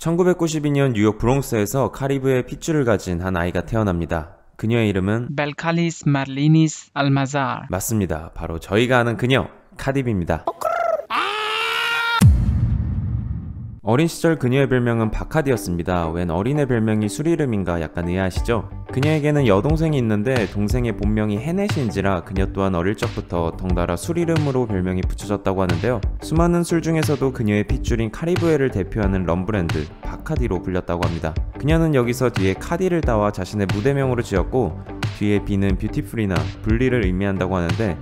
1992년 뉴욕 브롱스에서 카리브해 핏줄을 가진 한 아이가 태어납니다. 그녀의 이름은 Belcalis Marlinis Almazar. 맞습니다. 바로 저희가 아는 그녀, 카디비입니다. 어린 시절 그녀의 별명은 바카디였습니다. 웬 어린애 별명이 술 이름인가 약간 의아하시죠? 그녀에게는 여동생이 있는데 동생의 본명이 헤넷인지라 그녀 또한 어릴 적부터 덩달아 술 이름으로 별명이 붙여졌다고 하는데요. 수많은 술 중에서도 그녀의 핏줄인 카리브해를 대표하는 럼 브랜드 바카디로 불렸다고 합니다. 그녀는 여기서 뒤에 카디를 따와 자신의 무대명으로 지었고 뒤에 비는 뷰티풀이나 분리를 의미한다고 하는데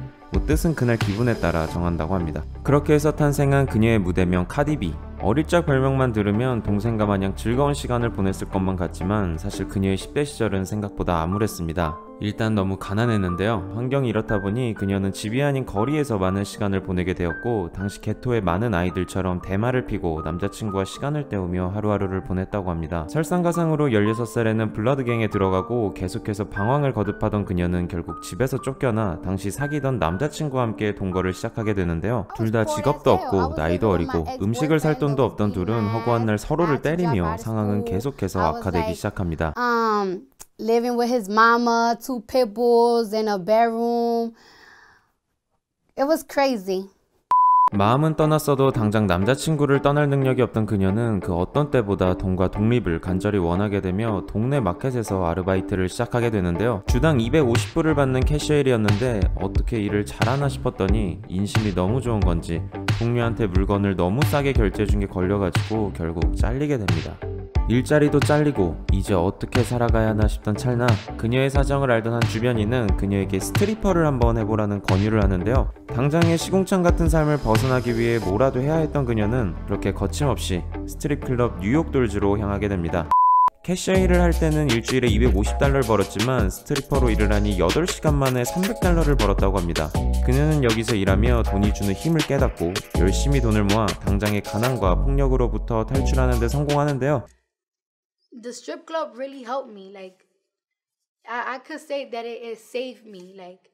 뜻은 그날 기분에 따라 정한다고 합니다. 그렇게 해서 탄생한 그녀의 무대명 카디비. 어릴 적 별명만 들으면 동생과 마냥 즐거운 시간을 보냈을 것만 같지만 사실 그녀의 10대 시절은 생각보다 암울했습니다. 일단 너무 가난했는데요. 환경이 이렇다 보니 그녀는 집이 아닌 거리에서 많은 시간을 보내게 되었고 당시 개토의 많은 아이들처럼 대마를 피고 남자친구와 시간을 때우며 하루하루를 보냈다고 합니다. 설상가상으로 16살에는 블러드갱에 들어가고 계속해서 방황을 거듭하던 그녀는 결국 집에서 쫓겨나 당시 사귀던 남자친구와 함께 동거를 시작하게 되는데요. 둘 다 직업도 없고 나이도 어리고 음식을 살 돈도 없던 둘은 허구한 날 서로를 때리며 상황은 계속해서 악화되기 시작합니다. Living with his mama, 2 pit bulls in a bedroom. It was crazy. 마음은 떠났어도 당장 남자친구를 떠날 능력이 없던 그녀는 그 어떤 때보다 돈과 독립을 간절히 원하게 되며 동네 마켓에서 아르바이트를 시작하게 되는데요. 주당 250불을 받는 캐셔일이었는데 어떻게 일을 잘하나 싶었더니 인심이 너무 좋은 건지 동료한테 물건을 너무 싸게 결제해준 게 걸려가지고 결국 잘리게 됩니다. 일자리도 잘리고 이제 어떻게 살아가야 하나 싶던 찰나 그녀의 사정을 알던 한 주변인은 그녀에게 스트리퍼를 한번 해보라는 권유를 하는데요. 당장의 시궁창 같은 삶을 벗어나기 위해 뭐라도 해야 했던 그녀는 그렇게 거침없이 스트립클럽 뉴욕 돌즈로 향하게 됩니다. 캐셔 일을 할 때는 일주일에 250달러를 벌었지만 스트리퍼로 일을 하니 8시간 만에 300달러를 벌었다고 합니다. 그녀는 여기서 일하며 돈이 주는 힘을 깨닫고 열심히 돈을 모아 당장의 가난과 폭력으로부터 탈출하는 데 성공하는데요. The strip club really helped me. Like, I could say that it saved me. Like,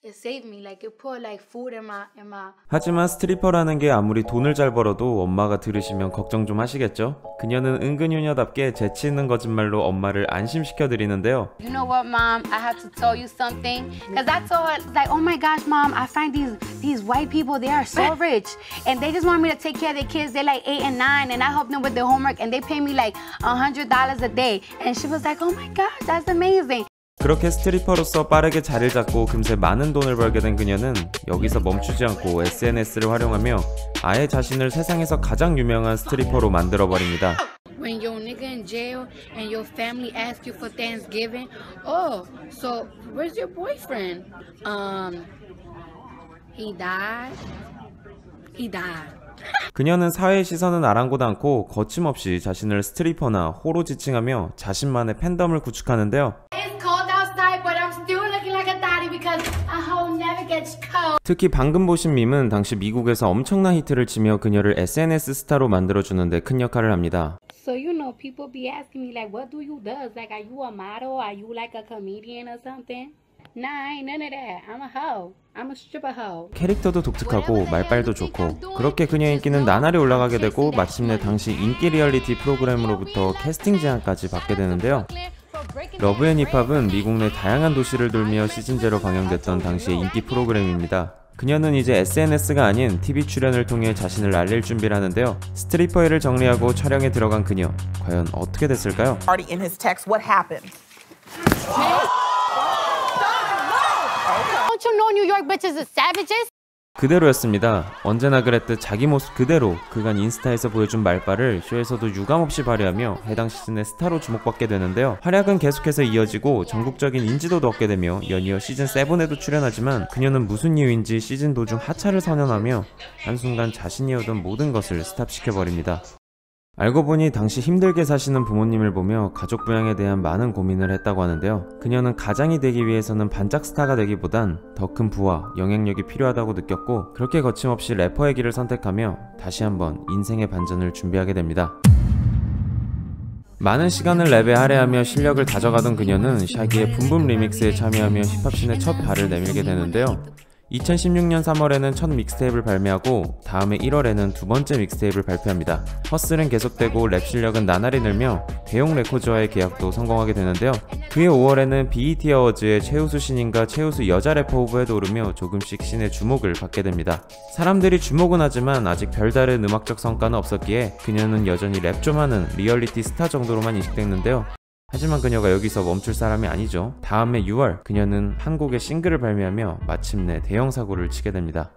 it saved me. Like, it put like food in my. 하지만 스트리퍼라는 게 아무리 돈을 잘 벌어도 엄마가 들으시면 걱정 좀 하시겠죠? 그녀는 은근유녀답게 재치 있는 거짓말로 엄마를 안심시켜 드리는데요. You know what, mom? I have to tell you something. Cause I told her, like, oh my gosh, mom, I find these white people, they are so rich, and they just want me to take care of their kids. They're like 8 and 9, and I help them with their homework, and they pay me like $100 a day. And she was like, oh my gosh, that's amazing. 그렇게 스트리퍼로서 빠르게 자리를 잡고 금세 많은 돈을 벌게 된 그녀는 여기서 멈추지 않고 SNS를 활용하며 아예 자신을 세상에서 가장 유명한 스트리퍼로 만들어버립니다. When your nigga in jail and your family ask you for Thanksgiving, oh, so where's your boyfriend? He died. 그녀는 사회의 시선은 아랑곳 않고 거침없이 자신을 스트리퍼나 호로 지칭하며 자신만의 팬덤을 구축하는데요. 특히 방금 보신 밈은 당시 미국에서 엄청난 히트를 치며 그녀를 SNS 스타로 만들어주는데 큰 역할을 합니다. So you know, people be asking me like, what do you do? Like, are you a model? Are you like a comedian or something? Nah, I ain't none of that. I'm a hoe. I'm a stripper hoe. 캐릭터도 독특하고 말빨도 좋고 그렇게 그녀의 인기는 나날이 올라가게 되고 마침내 당시 인기 리얼리티 프로그램으로부터 캐스팅 제안까지 받게 되는데요. 러브 앤 힙합은 미국 내 다양한 도시를 돌며 시즌제로 방영됐던 당시의 인기 프로그램입니다. 그녀는 이제 SNS가 아닌 TV 출연을 통해 자신을 알릴 준비를 하는데요. 스트리퍼 일을 정리하고 촬영에 들어간 그녀, 과연 어떻게 됐을까요? In his text, what happened? Don't you know New York bitches are savages? 그대로였습니다. 언제나 그랬듯 자기 모습 그대로 그간 인스타에서 보여준 말빨을 쇼에서도 유감없이 발휘하며 해당 시즌의 스타로 주목받게 되는데요. 활약은 계속해서 이어지고 전국적인 인지도도 얻게 되며 연이어 시즌 7에도 출연하지만 그녀는 무슨 이유인지 시즌 도중 하차를 선언하며 한순간 자신이 해오던 모든 것을 스탑시켜버립니다. 알고 보니 당시 힘들게 사시는 부모님을 보며 가족 부양에 대한 많은 고민을 했다고 하는데요. 그녀는 가장이 되기 위해서는 반짝 스타가 되기보단 더 큰 부와 영향력이 필요하다고 느꼈고 그렇게 거침없이 래퍼의 길을 선택하며 다시 한번 인생의 반전을 준비하게 됩니다. 많은 시간을 랩에 할애하며 실력을 다져가던 그녀는 샤기의 붐붐 리믹스에 참여하며 힙합씬에 첫 발을 내밀게 되는데요. 2016년 3월에는 첫 믹스테이프를 발매하고 다음해 1월에는 두 번째 믹스테이프를 발표합니다. 허슬은 계속되고 랩 실력은 나날이 늘며 대형 레코드와의 계약도 성공하게 되는데요. 그해 5월에는 BET 어워즈의 최우수 신인과 최우수 여자 래퍼 후보에도 오르며 조금씩 신의 주목을 받게 됩니다. 사람들이 주목은 하지만 아직 별다른 음악적 성과는 없었기에 그녀는 여전히 랩 좀 하는 리얼리티 스타 정도로만 인식됐는데요. 하지만 그녀가 여기서 멈출 사람이 아니죠. 다음해 6월 그녀는 한국의 싱글을 발매하며 마침내 대형 사고를 치게 됩니다.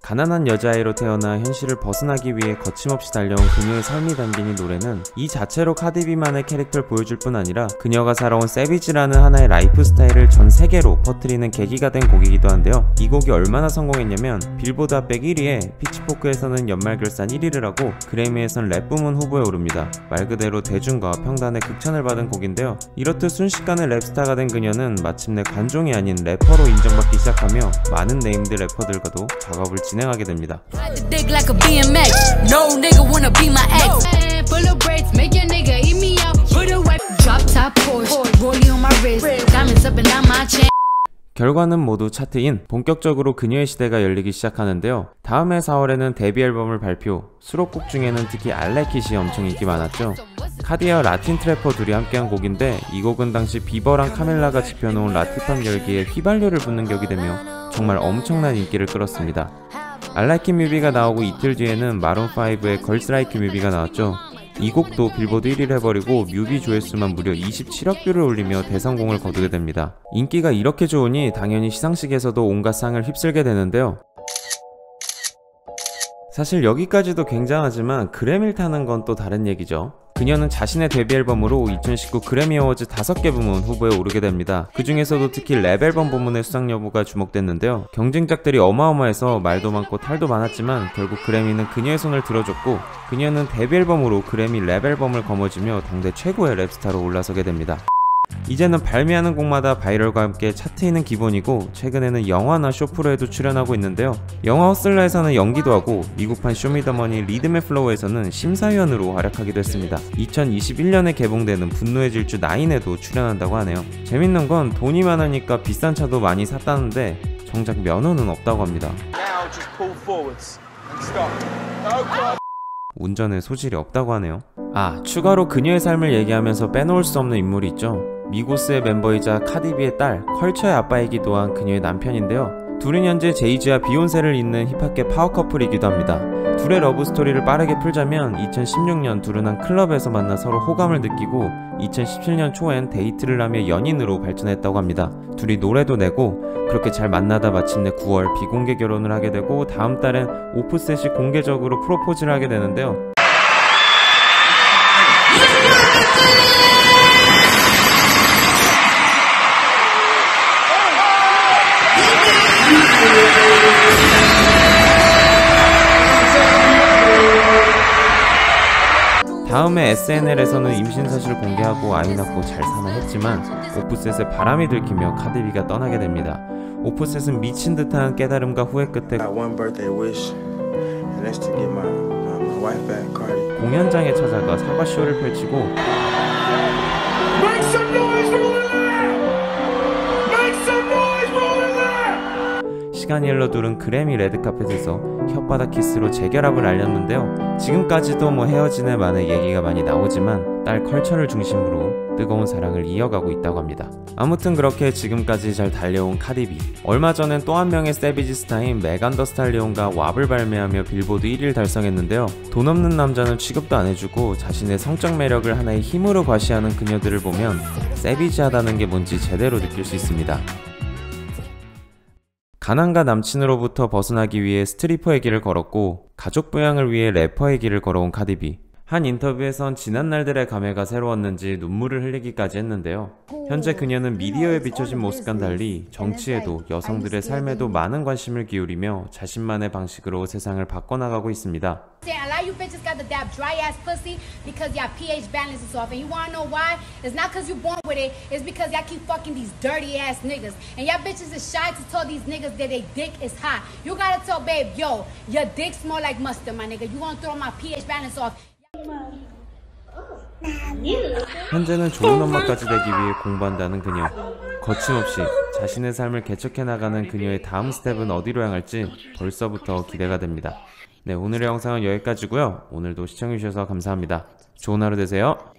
가난한 여자아이로 태어나 현실을 벗어나기 위해 거침없이 달려온 그녀의 삶이 담긴 이 노래는 이 자체로 카디비만의 캐릭터를 보여줄 뿐 아니라 그녀가 살아온 세비지라는 하나의 라이프 스타일을 전 세계로 퍼뜨리는 계기가 된 곡이기도 한데요. 이 곡이 얼마나 성공했냐면 빌보드 핫백 1위에 피치포크에서는 연말결산 1위를 하고 그래미에선 랩 부문 후보에 오릅니다. 말 그대로 대중과 평단의 극찬을 받은 곡인데요. 이렇듯 순식간에 랩스타가 된 그녀는 마침내 관종이 아닌 래퍼로 인정받기 시작하며 많은 네임드 래퍼들과도 작업을 진행하게 됩니다. 결과는 모두 차트인. 본격적으로 그녀의 시대가 열리기 시작하는데요. 다음해 4월에는 데뷔 앨범을 발표. 수록곡 중에는 특히 알레킷이 엄청 인기 많았죠. 카디와 라틴 트래퍼 둘이 함께한 곡인데 이 곡은 당시 비버랑 카멜라가 지펴놓은 라티팝 열기에 휘발유를 붓는 격이 되며 정말 엄청난 인기를 끌었습니다. 알라이키 뮤비가 나오고 이틀 뒤에는 마룬5의 걸스라이키 뮤비가 나왔죠. 이 곡도 빌보드 1위를 해버리고 뮤비 조회수만 무려 27억 뷰를 올리며 대성공을 거두게 됩니다. 인기가 이렇게 좋으니 당연히 시상식에서도 온갖 상을 휩쓸게 되는데요. 사실 여기까지도 굉장하지만 그래미를 타는 건 또 다른 얘기죠. 그녀는 자신의 데뷔 앨범으로 2019 그래미 어워즈 5개 부문 후보에 오르게 됩니다. 그 중에서도 특히 랩 앨범 부문의 수상 여부가 주목됐는데요. 경쟁작들이 어마어마해서 말도 많고 탈도 많았지만 결국 그래미는 그녀의 손을 들어줬고 그녀는 데뷔 앨범으로 그래미 랩 앨범을 거머쥐며 당대 최고의 랩스타로 올라서게 됩니다. 이제는 발매하는 곡마다 바이럴과 함께 차트이는 기본이고 최근에는 영화나 쇼프로에도 출연하고 있는데요. 영화 허슬러에서는 연기도 하고 미국판 쇼미더머니 리듬 앤 플로우에서는 심사위원으로 활약하기도 했습니다. 2021년에 개봉되는 분노의 질주 9에도 출연한다고 하네요. 재밌는 건 돈이 많으니까 비싼 차도 많이 샀다는데 정작 면허는 없다고 합니다. 운전에 소질이 없다고 하네요. 추가로 그녀의 삶을 얘기하면서 빼놓을 수 없는 인물이 있죠. 미고스의 멤버이자 카디비의 딸, 컬처의 아빠이기도 한 그녀의 남편인데요. 둘은 현재 제이지와 비욘세를 잇는 힙합계 파워 커플이기도 합니다. 둘의 러브스토리를 빠르게 풀자면 2016년 둘은 한 클럽에서 만나 서로 호감을 느끼고 2017년 초엔 데이트를 하며 연인으로 발전했다고 합니다. 둘이 노래도 내고 그렇게 잘 만나다 마침내 9월 비공개 결혼을 하게 되고 다음 달엔 오프셋이 공개적으로 프로포즈를 하게 되는데요. 다음에 SNL에서는 임신 사실을 공개하고 아이 낳고 잘 사나 했지만 오프셋의 바람이 들키며 카디비가 떠나게 됩니다. 오프셋은 미친 듯한 깨달음과 후회 끝에 공연장에 찾아가 사과쇼를 펼치고 시간이 흘러 둘은 그래미 레드카펫에서 혓바닥 키스로 재결합을 알렸는데요. 지금까지도 헤어진 애 만의 얘기가 많이 나오지만 딸 컬처를 중심으로 뜨거운 사랑을 이어가고 있다고 합니다. 아무튼 그렇게 지금까지 잘 달려온 카디비. 얼마 전엔 또 한 명의 세비지 스타인 메간 더 스탈리온과 왑을 발매하며 빌보드 1위를 달성했는데요. 돈 없는 남자는 취급도 안 해주고 자신의 성적 매력을 하나의 힘으로 과시하는 그녀들을 보면 세비지하다는 게 뭔지 제대로 느낄 수 있습니다. 가난과 남친으로부터 벗어나기 위해 스트리퍼의 길을 걸었고 가족 부양을 위해 래퍼의 길을 걸어온 카디비. 한 인터뷰에선 지난 날들의 감회가 새로웠는지 눈물을 흘리기까지 했는데요. 현재 그녀는 미디어에 비춰진 모습과는 달리 정치에도 여성들의 삶에도 많은 관심을 기울이며 자신만의 방식으로 세상을 바꿔나가고 있습니다. A lot of you bitches got the that dry ass pussy because y'all pH balance is off. And you wanna know why? It's not because you born with it. It's because y'all keep fucking these dirty ass niggas. And y'all bitches is shy to tell these niggas that they dick is hot. You gotta tell babe, yo, your dick smell like mustard, my nigga. You gonna throw my pH balance off. 현재는 좋은 엄마까지 되기 위해 공부한다는 그녀. 거침없이 자신의 삶을 개척해 나가는 그녀의 다음 스텝은 어디로 향할지 벌써부터 기대가 됩니다. 네, 오늘의 영상은 여기까지고요. 오늘도 시청해주셔서 감사합니다. 좋은 하루 되세요.